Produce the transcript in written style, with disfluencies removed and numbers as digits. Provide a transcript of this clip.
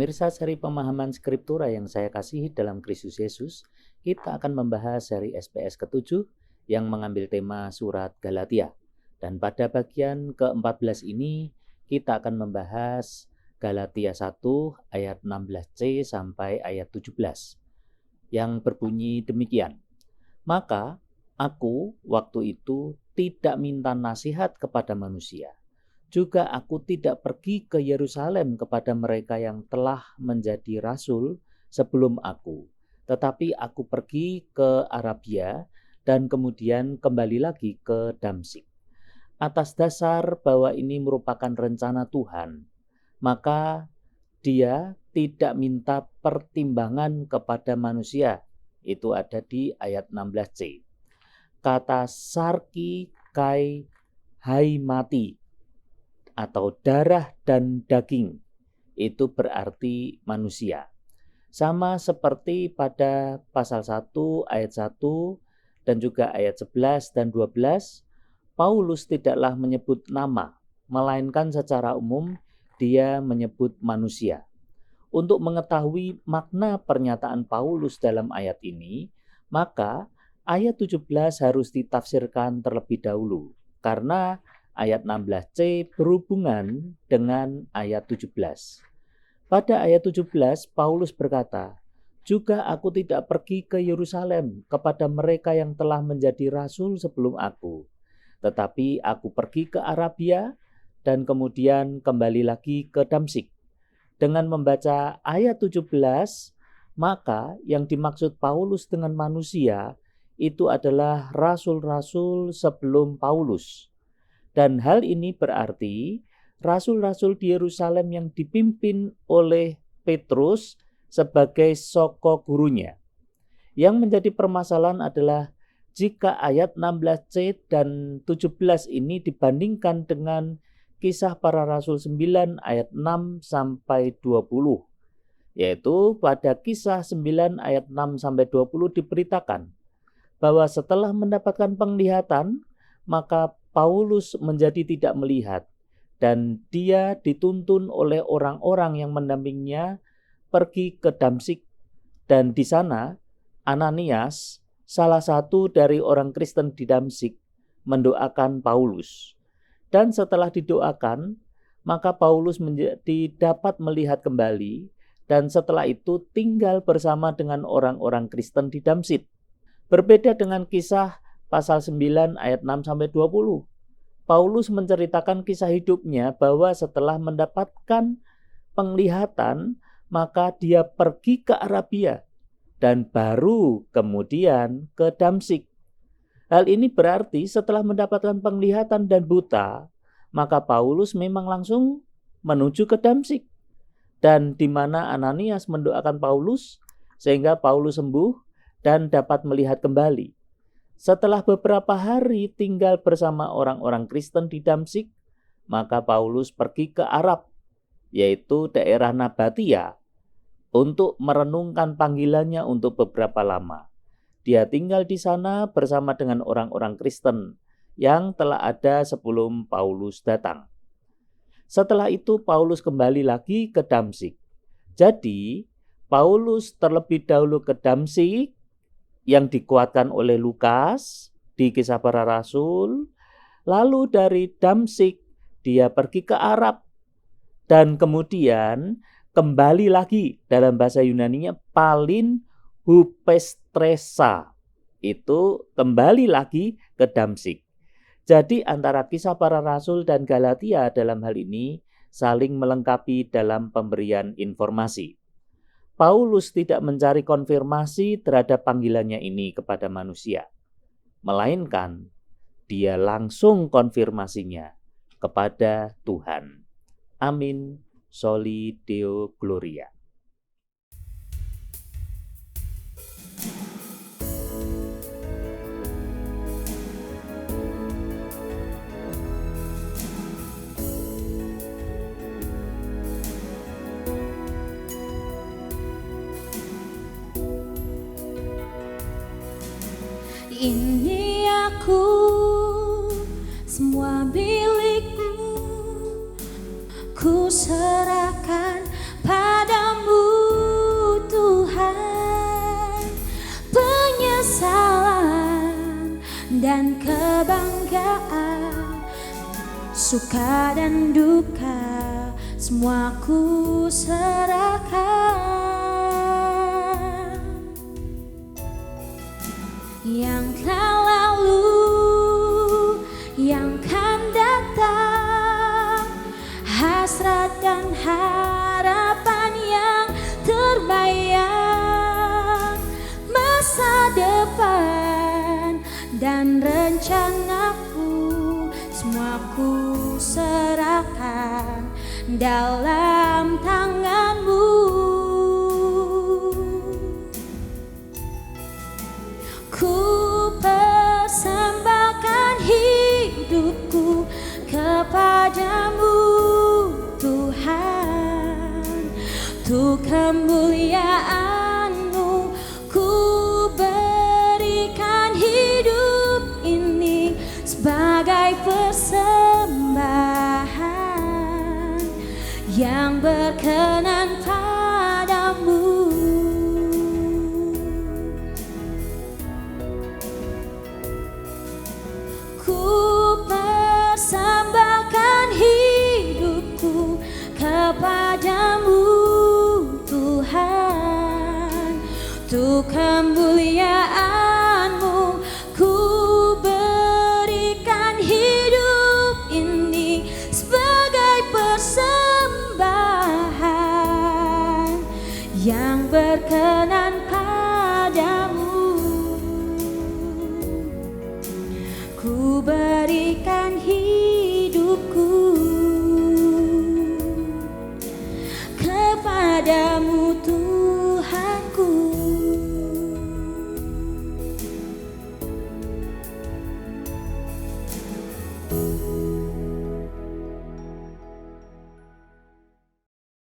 Pemirsa seri pemahaman Skriptura yang saya kasihi dalam Kristus Yesus, kita akan membahas seri SPS ke-7 yang mengambil tema surat Galatia. Dan pada bagian ke-14 ini, kita akan membahas Galatia 1 ayat 16c sampai ayat 17, yang berbunyi demikian. Maka aku waktu itu tidak minta nasihat kepada manusia. Juga aku tidak pergi ke Yerusalem kepada mereka yang telah menjadi rasul sebelum aku. Tetapi aku pergi ke Arabia dan kemudian kembali lagi ke Damsyik. Atas dasar bahwa ini merupakan rencana Tuhan, maka dia tidak minta pertimbangan kepada manusia. Itu ada di ayat 16c. Kata sarki kai hai mati atau darah dan daging itu berarti manusia. Sama seperti pada pasal 1 ayat 1 dan juga ayat 11 dan 12, Paulus tidaklah menyebut nama, melainkan secara umum dia menyebut manusia. Untuk mengetahui makna pernyataan Paulus dalam ayat ini, maka ayat 17 harus ditafsirkan terlebih dahulu, karena ayat 16c berhubungan dengan ayat 17. Pada ayat 17, Paulus berkata, juga aku tidak pergi ke Yerusalem kepada mereka yang telah menjadi rasul sebelum aku. Tetapi aku pergi ke Arabia dan kemudian kembali lagi ke Damsyik. Dengan membaca ayat 17, maka yang dimaksud Paulus dengan manusia itu adalah rasul-rasul sebelum Paulus. Dan hal ini berarti rasul-rasul di Yerusalem yang dipimpin oleh Petrus sebagai soko gurunya. Yang menjadi permasalahan adalah jika ayat 16c dan 17 ini dibandingkan dengan Kisah Para Rasul 9 ayat 6 sampai 20. Yaitu pada Kisah 9 ayat 6 sampai 20 diberitakan bahwa setelah mendapatkan penglihatan, maka Paulus menjadi tidak melihat dan dia dituntun oleh orang-orang yang mendampinginya pergi ke Damsyik, dan di sana Ananias, salah satu dari orang Kristen di Damsyik, mendoakan Paulus. Dan setelah didoakan, maka Paulus menjadi dapat melihat kembali dan setelah itu tinggal bersama dengan orang-orang Kristen di Damsyik. Berbeda dengan Kisah pasal 9 ayat 6 sampai 20. Paulus menceritakan kisah hidupnya bahwa setelah mendapatkan penglihatan, maka dia pergi ke Arabia dan baru kemudian ke Damsyik. Hal ini berarti setelah mendapatkan penglihatan dan buta, maka Paulus memang langsung menuju ke Damsyik, dan di mana Ananias mendoakan Paulus sehingga Paulus sembuh dan dapat melihat kembali. Setelah beberapa hari tinggal bersama orang-orang Kristen di Damsyik, maka Paulus pergi ke Arab, yaitu daerah Nabatia, untuk merenungkan panggilannya untuk beberapa lama. Dia tinggal di sana bersama dengan orang-orang Kristen yang telah ada sebelum Paulus datang. Setelah itu Paulus kembali lagi ke Damsyik. Jadi Paulus terlebih dahulu ke Damsyik, yang dikuatkan oleh Lukas di Kisah Para Rasul. Lalu dari Damsyik dia pergi ke Arab dan kemudian kembali lagi, dalam bahasa Yunaninya palin hupestresa, itu kembali lagi ke Damsyik. Jadi antara Kisah Para Rasul dan Galatia dalam hal ini saling melengkapi dalam pemberian informasi. Paulus tidak mencari konfirmasi terhadap panggilannya ini kepada manusia, melainkan dia langsung konfirmasinya kepada Tuhan. Amin. Soli Deo Gloria. Ini aku, semua milikmu, ku serahkan padamu. dan kebanggaan, suka dan duka, semua ku serahkan. Yang telah lalu, yang kan datang, hasrat dan harapan yang terbayang, masa depan dan rencanaku, semua ku serahkan dalam tanganmu. Ku persembahkan hidupku kepadamu Tuhan, untuk kemuliaan-Mu ku berikan hidup ini sebagai persembahan yang berkenan padamu. Ku persembahkan hidupku kepadamu Tuhan, untuk kemuliaan